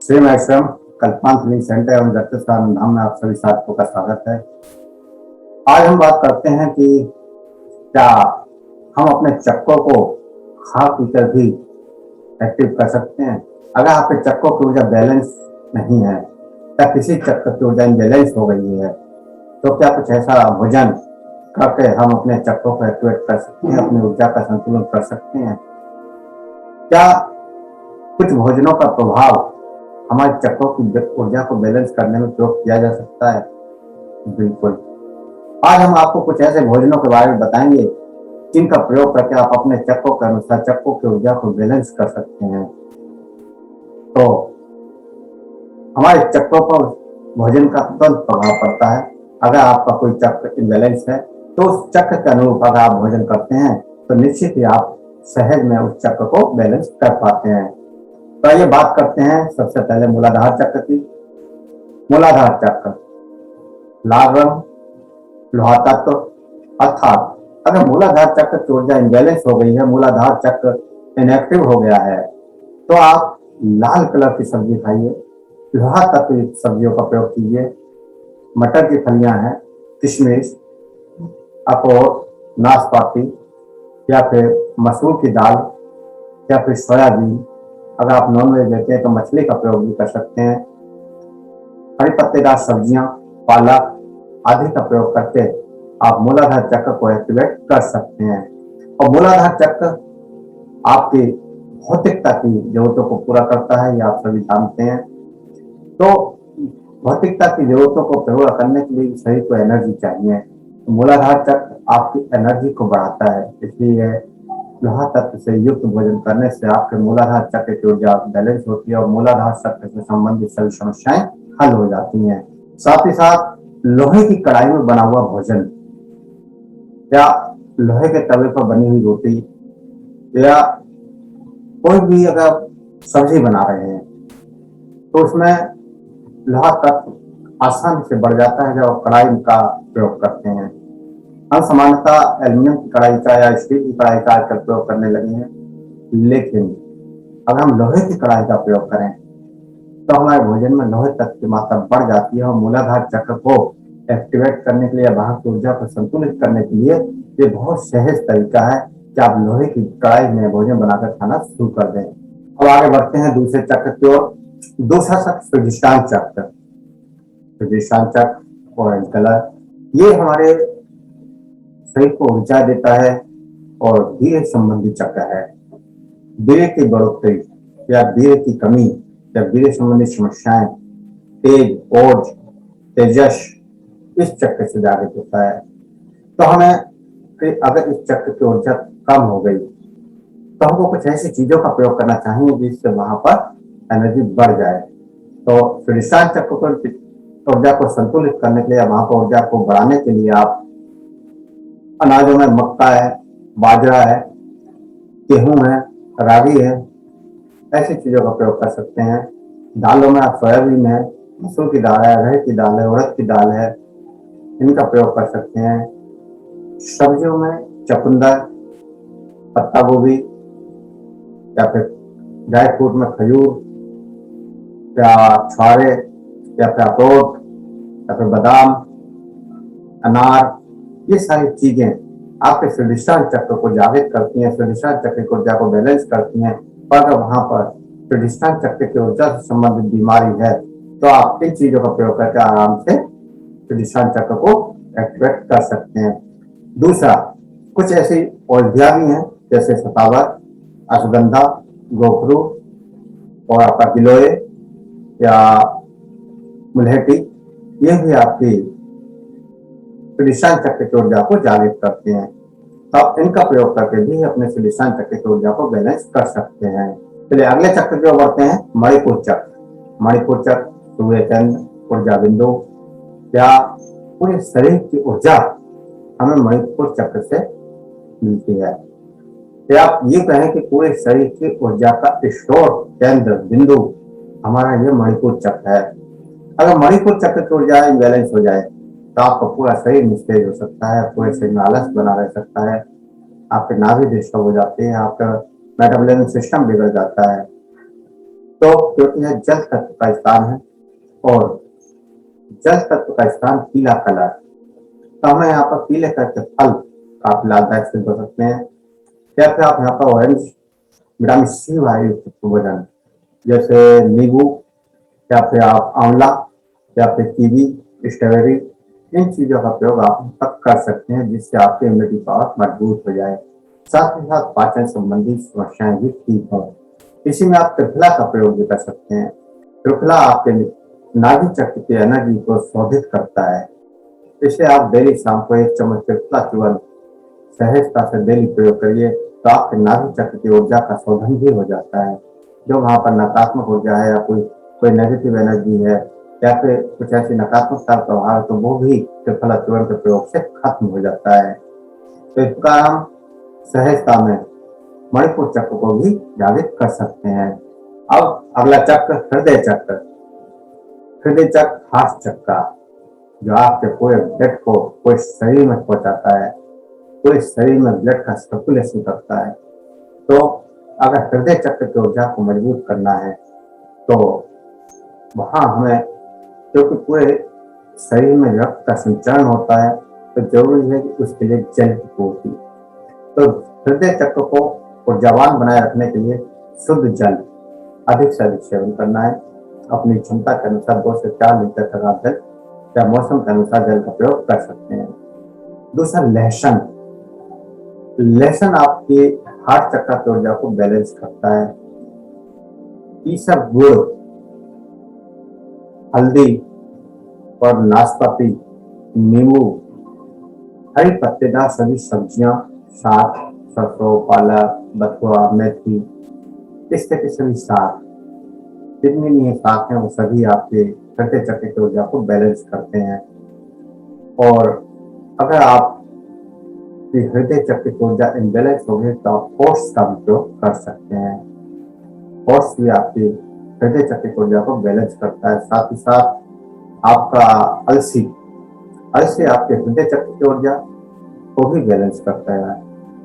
Shri मैश्रम कल्पांत link centre एवं दत्तस्वामी धाम में आप सभी साथियों का स्वागत है। आज हम बात करते हैं कि क्या हम अपने चक्रों को खा पीकर भी एक्टिव कर सकते हैं। अगर आपके चक्रों की ऊर्जा बैलेंस नहीं है या किसी चक्र की ऊर्जा इम्बैलेंस हो गई है तो क्या कुछ ऐसा भोजन करके हम अपने चक्रों को एक्टिवेट कर सकते हैं, अपनी ऊर्जा का संतुलन कर सकते हैं। क्या कुछ भोजनों का प्रभाव हमारे चक्रों की ऊर्जा को बैलेंस करने में प्रयोग किया जा सकता है? बिल्कुल। आज हम आपको कुछ ऐसे भोजनों के बारे में बताएंगे जिनका प्रयोग करके आप अपने चक्रों के अनुसार चक्रों की ऊर्जा को बैलेंस कर सकते हैं। तो हमारे चक्रों पर भोजन का तुरंत प्रभाव पड़ता है। अगर आपका कोई चक्र इम्बैलेंस है तो उस चक्र के अनुरूप अगर आप भोजन करते हैं तो निश्चित ही आप सहज में उस चक्र को बैलेंस कर पाते हैं। तो आइए बात करते हैं सबसे पहले मूलाधार चक्र की। मूलाधार चक्र लाल रंग, लोहा तत्व, अर्थात अगर मूलाधार चक्र की ऊर्जा इम्बैलेंस हो गई है, मूलाधार चक्र इनएक्टिव हो गया है, तो आप लाल कलर की सब्जी खाइए, लोहा तत्व युक्त सब्जियों का प्रयोग कीजिए। मटर की फलियां हैं, किशमिश, अखरोट, नाशपाती या फिर मसूर की दाल या फिर सोयाबीन। अगर आप नॉनवेज लेते हैं तो मछली का प्रयोग भी कर सकते हैं। हरी पत्तेदार सब्जियां, पालक आदि का प्रयोग करके आप मूलाधार चक्र को एक्टिवेट कर सकते हैं। और मूलाधार चक्र आपकी भौतिकता की जरूरतों को पूरा करता है, ये आप सभी जानते हैं। तो भौतिकता की जरूरतों को पूरा करने के लिए शरीर को एनर्जी चाहिए। तो मूलाधार चक्र आपकी एनर्जी को बढ़ाता है, इसलिए लोहा तत्व से युक्त भोजन करने से आपके मूलाधार चक्र की ऊर्जा बैलेंस होती है और मूलाधार चक्र से संबंधित सभी समस्याएं हल हो जाती हैं। साथ ही साथ लोहे की कढ़ाई में बना हुआ भोजन या लोहे के तवे पर बनी हुई रोटी या कोई भी अगर सब्जी बना रहे हैं तो उसमें लोहा तत्व आसानी से बढ़ जाता है जब आप कढ़ाई का प्रयोग करते हैं। हम सामान्यतः एल्यूमिनियम की कढ़ाई का या स्टील की कढ़ाई का आजकल प्रयोग करने लगे हैं, लेकिन अगर हम लोहे की कढ़ाई का प्रयोग करें तो हमारे भोजन में लोहे तत्व की मात्रा बढ़ जाती है और मूलाधार चक्र को एक्टिवेट करने के लिए, वहां की ऊर्जा को संतुलित करने के लिए ये बहुत सहज तरीका है कि आप लोहे की कढ़ाई में भोजन बनाकर खाना शुरू कर दें। अब आगे बढ़ते हैं दूसरे चक्र की ओर। दूसरा चक्र स्वादिष्टान चक्र। स्वादिष्टान चक्र ऑरेंज कलर, ये हमारे शरीर को ऊर्जा देता है और वीर्य संबंधी चक्र है। वीर्य की बढ़ोतरी या वीर्य की कमी या वीर्य संबंधी समस्याएं, तेज, ओज, तेजस इस चक्र से जागृत होता है। तो हमें अगर इस चक्र की ऊर्जा कम हो गई तो हमको कुछ ऐसी चीजों का प्रयोग करना चाहिए जिससे वहां पर एनर्जी बढ़ जाए। तो स्वादिष्टान चक्र को ऊर्जा को संतुलित करने के लिए, वहां पर ऊर्जा को बढ़ाने के लिए आप अनाजों में मक्का है, बाजरा है, गेहूं है, रागी है, ऐसी चीजों का प्रयोग कर सकते हैं। दालों में आप सोयाबीन है, मसूर की दाल है, अरहर की दाल है, उड़द की दाल है, इनका प्रयोग कर सकते हैं। सब्जियों में चुकंदर, पत्ता गोभी या फिर ड्राई फ्रूट में खजूर या छुहारे या फिर अखरोट या फिर बादाम, अनार, ये सारी चीजें आपके स्वादिष्टान चक्र को जागृत करती हैं, स्वादिष्टान चक्र की ऊर्जा को बैलेंस करती हैं। पर अगर वहां पर स्वादिष्टान चक्र की ऊर्जा से संबंधित बीमारी है तो आप इन चीजों का प्रयोग करके आराम से स्वादिष्टान चक्र को एक्टिवेट कर सकते हैं। दूसरा, कुछ ऐसी औषधियां भी हैं जैसे सतावर, अश्वगंधा, गोखरू और आपका गिलोय या मुलहटी, ये भी आपकी स्वादिष्टान चक्र की ऊर्जा को जागृत करते हैं। तो आप इनका प्रयोग करके भी अपने स्वादिष्टान चक्र की ऊर्जा को बैलेंस कर सकते हैं। चलिए अगले चक्र की ओर बढ़ते हैं, मणिपुर चक्र। मणिपुर चक्र सूर्य चंद्र ऊर्जा बिंदु या पूरे शरीर की ऊर्जा हमें मणिपुर चक्र से मिलती है। या आप ये कहें कि पूरे शरीर की ऊर्जा का स्रोत, केंद्र, बिंदु हमारा ये मणिपुर चक्र है। अगर मणिपुर चक्र की ऊर्जा इम्बैलेंस हो जाए तो आपका पूरा शरीर निस्तेज हो सकता है, पूरे शरीर में आलस बना रह सकता है, आपके नाभि डिस्टर्ब हो जाते हैं, आपका मेटाबॉलिज्म सिस्टम बिगड़ जाता है। तो तो क्योंकि यह जल तत्व का स्थान है और जल तत्व का स्थान पीला कलर, तो हमें यहाँ पर पीले कलर के फल काफी लाभदायक सिद्ध हो सकते हैं। या फिर आप यहाँ पर ऑरेंज विटामिन सी वाले भोजन जैसे नींबू या फिर आप आंवला या फिर कीवी, स्ट्रॉबेरी, इन चीजों का प्रयोग आप तक कर सकते हैं जिससे आपकी इम्यूनिटी पावर मजबूत हो जाए। साथ ही साथ पाचन संबंधी समस्याएं भी ठीक हो। इसी में आप त्रिफला का प्रयोग भी कर सकते हैं। त्रिफला आपके नाभि चक्र की एनर्जी को शोधित करता है। इसे आप डेली शाम को 1 चम्मच त्रिफला चूर्ण सहजता से डेली प्रयोग करिए तो आपके नाभि चक्र की ऊर्जा का शोधन भी हो जाता है। जो वहां पर नकारात्मक ऊर्जा है या कोई नेगेटिव एनर्जी है या फिर कुछ ऐसी नकारात्मकता का प्रभाव, तो वो भी त्रिफला चूर्ण के प्रयोग से खत्म हो जाता है। तो इस प्रकार हम सहजता में मणिपुर चक्र को भी जागृत कर सकते हैं। अब अगला चक्र हृदय चक्र। हृदय चक्र खास चक्र जो आपके पूरे ब्लड को पूरे शरीर में पहुंचाता है, पूरे शरीर में ब्लड का सर्कुलेशन करता है। तो अगर हृदय चक्र की ऊर्जा को मजबूत करना है तो वहां हमें, क्योंकि पूरे शरीर में रक्त का संचरण होता है, तो जरूरी है कि उसके लिए जल की पूर्ति। तो हृदय चक्र को ऊर्जावान बनाए रखने के लिए शुद्ध जल अधिक से अधिक सेवन करना है। अपनी क्षमता के अनुसार 2 से 4 लीटर तक आप जल या मौसम के अनुसार जल का प्रयोग कर सकते हैं। दूसरा लहसुन। लहसुन आपके हार्ट चक्र की ऊर्जा को बैलेंस करता है। तीसरा गुड़, हल्दी और नाशपाती, नींबू, हरी पत्तेदार सभी सब्जियां, साग, सरसों, पालक, बथुआ, मेथी, इस तरह के सभी साग, जितनी भी साग हैं वो सभी आपके हृदय चक्र की ऊर्जा को बैलेंस करते हैं। और अगर आप हृदय चक्र की ऊर्जा इम्बैलेंस होगी तो आप ओट्स का उपयोग कर सकते हैं। ओट्स भी आपकी हृदय चक्र की ऊर्जा को बैलेंस करता है। साथ ही साथ आपका अलसी आपके हृदय चक्र की ऊर्जा को भी बैलेंस करता है।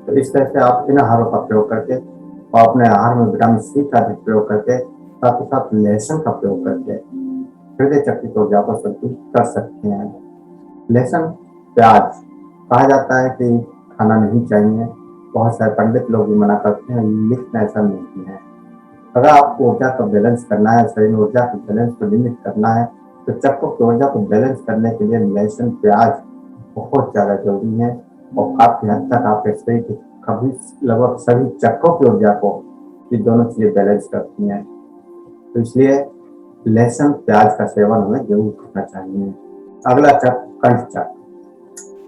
तो इस तरह से आप इन आहारों का प्रयोग करके और अपने आहार में विटामिन सी का भी प्रयोग करके, साथ ही साथ लहसुन का प्रयोग करके हृदय चक्र की ऊर्जा को संतुलित कर सकते हैं। लहसुन, प्याज कहा जाता है कि खाना नहीं चाहिए, बहुत सारे पंडित लोग भी मना करते हैं, लेकिन ऐसा नहीं है। अगर आपको ऊर्जा का बैलेंस करना है, शरीर में ऊर्जा के बैलेंस को लिमिट करना है, तो चक्रों की ऊर्जा को बैलेंस करने के लिए लहसुन, प्याज बहुत ज्यादा जरूरी है और काफी हद तक आपके शरीर की कभी लगभग सभी चक्रों की ऊर्जा को ये दोनों चीजें बैलेंस करती हैं। तो इसलिए लहसुन, प्याज का सेवन हमें जरूर करना चाहिए। अगला चक्र कंठ चक्र।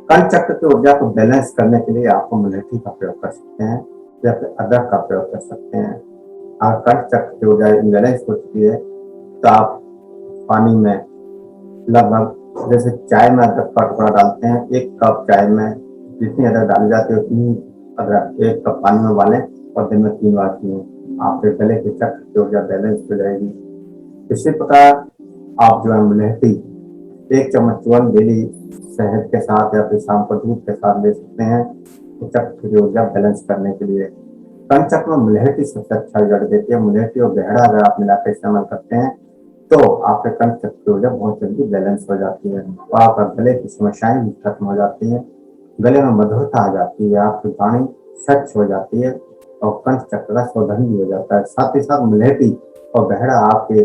कंठ चक्र की ऊर्जा को बैलेंस करने के लिए आपको मुलहठी का प्रयोग कर सकते हैं या फिर अदरक का प्रयोग कर सकते हैं। अगर कंठ चक्र की ऊर्जा इम्बैलेंस हो चुकी है तो आप पानी में लगभग, जैसे चाय में अदरक का टुकड़ा डालते हैं, 1 कप चाय में जितनी अदरक डाली जाती है उतनी अदरक 1 कप पानी में उबालें और दिन में 3 बार पिएं। आपके गले के चक्र की ऊर्जा बैलेंस हो जाएगी। इसी प्रकार आप जो है मुलहठी 1 चम्मच चूर्ण डेली शहद के साथ या फिर शाम को दूध के साथ ले सकते हैं, तो चक्र की ऊर्जा बैलेंस करने के लिए। कंठ चक्र में मुलहठी सबसे अच्छा रिजल्ट देती है। मुलहठी और गहरा अगर आप मिलाकर इस्तेमाल करते हैं तो आपके कंठ चक्र की ऊर्जा बहुत जल्दी बैलेंस हो जाती है और आपका गले की समस्याएं भी खत्म हो जाती है, गले में मधुरता आ जाती है, आपकी वाणी स्वच्छ हो जाती है और कंठ चक्र का शोधन भी हो जाता है। साथ ही साथ मुलहठी और गहरा आपके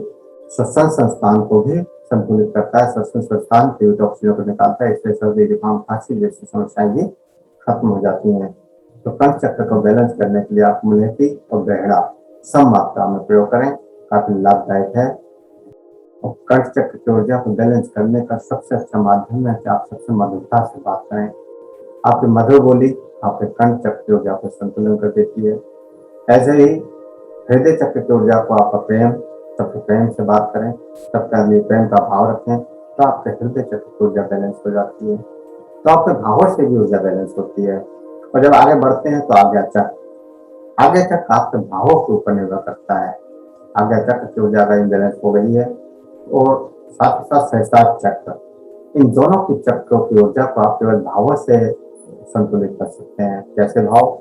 श्वसन संस्थान को भी संतुलित करता है, श्वसन संस्थान के टॉक्सिनों को निकालता है, इससे सर्दी, जुकाम, खांसी जैसी समस्याएं भी खत्म हो जाती हैं। तो कंठ चक्र को बैलेंस करने के लिए आप मुलहठी और गहरा सम मात्रा में प्रयोग करें, काफी लाभदायक है। और कंठ चक्र की ऊर्जा को बैलेंस करने का सबसे अच्छा माध्यम है कि आप सबसे मधुरता से बात करें। आपकी मधुर बोली आपके कंठ चक्र की ऊर्जा को संतुलन कर देती है। ऐसे ही हृदय चक्र की ऊर्जा को आपका प्रेम, सबसे प्रेम से बात करें, सबके लिए प्रेम का भाव रखें, तो आपके हृदय चक्र की ऊर्जा बैलेंस हो जाती है। तो आपके भावों से भी ऊर्जा बैलेंस होती है। और जब आगे बढ़ते हैं तो आज्ञा चक्र आपके भावों के ऊपर निर्भर करता है। आज्ञा चक्र की ऊर्जा अगर इम्बैलेंस हो गई है और साथ ही साथ सहस्त्रार चक्र, इन दोनों की चक्रों की ऊर्जा को आप केवल भावों से संतुलित कर सकते हैं। जैसे भाव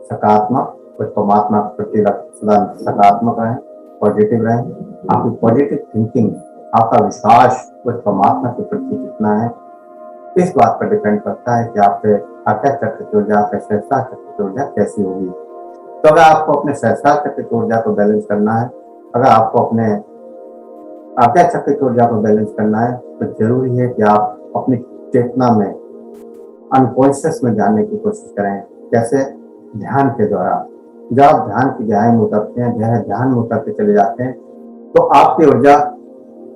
सकारात्मक, कुछ परमात्मा के प्रति सदा सकारात्मक रहे, पॉजिटिव रहें। आपकी पॉजिटिव थिंकिंग, आपका विश्वास उस परमात्मा के प्रति कितना है, इस बात पर डिपेंड करता है कि आपके आज्ञा चक्र की ऊर्जा, आपके सहस्त्रार चक्र की ऊर्जा कैसी होगी। तो अगर आपको अपने सहस्त्रार चक्र की ऊर्जा को बैलेंस करना है, अगर आपको अपने आज्ञा चक्र की ऊर्जा को बैलेंस करना है, तो जरूरी है कि आप अपनी चेतना में, अनकॉन्शियस में जानने की कोशिश करें। कैसे? ध्यान के द्वारा। जब आप ध्यान की गहराई में उतरते हैं, गहरे ध्यान में उतरते चले जाते हैं, तो आपकी ऊर्जा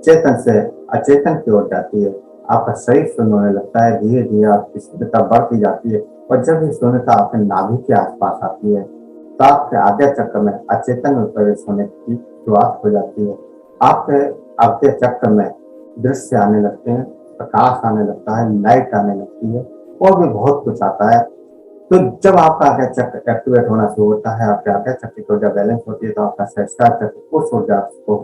चेतन से अचेतन की ओर जाती है। आपका शरीर शून्य होने लगता है, धीरे धीरे आपकी शून्यता बढ़ती जाती है। और जब ये शून्यता आपके नाभि के आसपास आती है, तो आपके आज्ञा चक्र में अचेतन में प्रवेश होने की शुरुआत हो जाती है। आपके आज्ञा चक्र में दृश्य आने लगते हैं, प्रकाश आने लगता है, लाइट आने लगती है, और भी बहुत कुछ आता है। तो जब आपका आज्ञा चक्र एक्टिवेट होना शुरू होता है, आपके आज्ञा चक्र की ऊर्जा बैलेंस होती है, तो आपका सहस्त्रार चक्र उस ऊर्जा को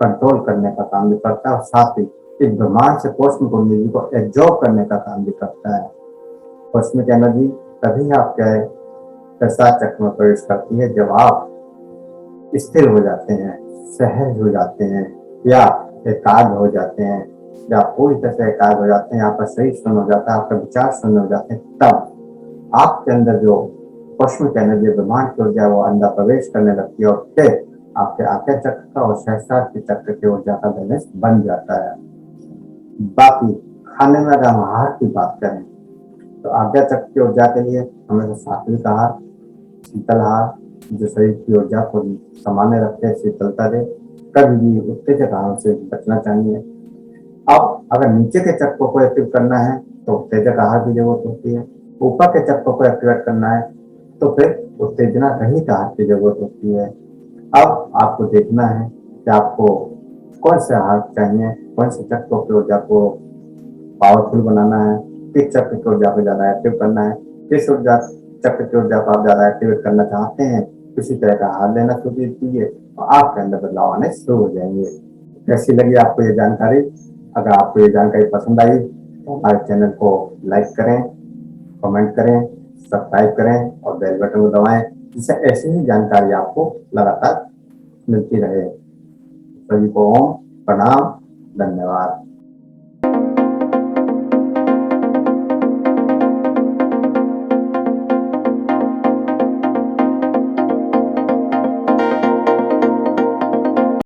कंट्रोल करने का काम भी करता है, और साथ ही इस ब्रह्मांड से कॉस्मिक एनर्जी को एब्जॉर्ब करने का काम भी करता है। कॉस्मिक एनर्जी तभी आपके सहस्त्रार चक्र में प्रवेश करती है जब आप स्थिर हो जाते हैं, सहज हो जाते हैं, या एकाग्र हो जाते हैं, या पूरी तरह से एकाग्र हो जाते हैं, आपका शरीर शून्य हो जाता है, आपका विचार शून्य हो जाते हैं। तब आपके अंदर जो कॉस्मिक एनर्जी, ब्रह्मांड की ऊर्जा, वो अंदर प्रवेश करने लगती है, और फिर आपके आज्ञा चक्र का और सहस्त्रार के चक्र की ऊर्जा का बैलेंस बन जाता है। बाकी खाने में अगर हम आहार की बात करें, तो आज्ञा चक्र की ऊर्जा के लिए हमें सात्विक आहार, शीतल आहार, जो शरीर की ऊर्जा को सामान्य रखते हैं, शीतलता दे, कभी भी उत्तेजक आहार से बचना चाहिए। अब अगर नीचे के चक्रों को एक्टिव करना है, तो उत्तेजक आहार की जरूरत होती है। ऊपर के चक्रों को एक्टिवेट करना है, तो फिर उत्तेजना रहित आहार की जरूरत होती है। अब आपको देखना है कि आपको कौन से आहार चाहिए, कौन से चक्रों की ऊर्जा को पावरफुल बनाना है, किस चक्र की ऊर्जा को ज्यादा एक्टिव करना है, किस ऊर्जा चक्र की ऊर्जा को आप ज्यादा एक्टिवेट करना चाहते हैं, किसी तरह का आहार लेना शुरू कीजिए, और आपके अंदर बदलाव आने शुरू हो जाएंगे। कैसी लगी आपको ये जानकारी? अगर आपको ये जानकारी पसंद आई, तो हमारे चैनल को लाइक करें, कमेंट करें, सब्सक्राइब करें, और बेल बटन को दबाएं, जिससे ऐसी ही जानकारी आपको लगातार मिलती रहे। सभी को ओम प्रणाम, धन्यवाद।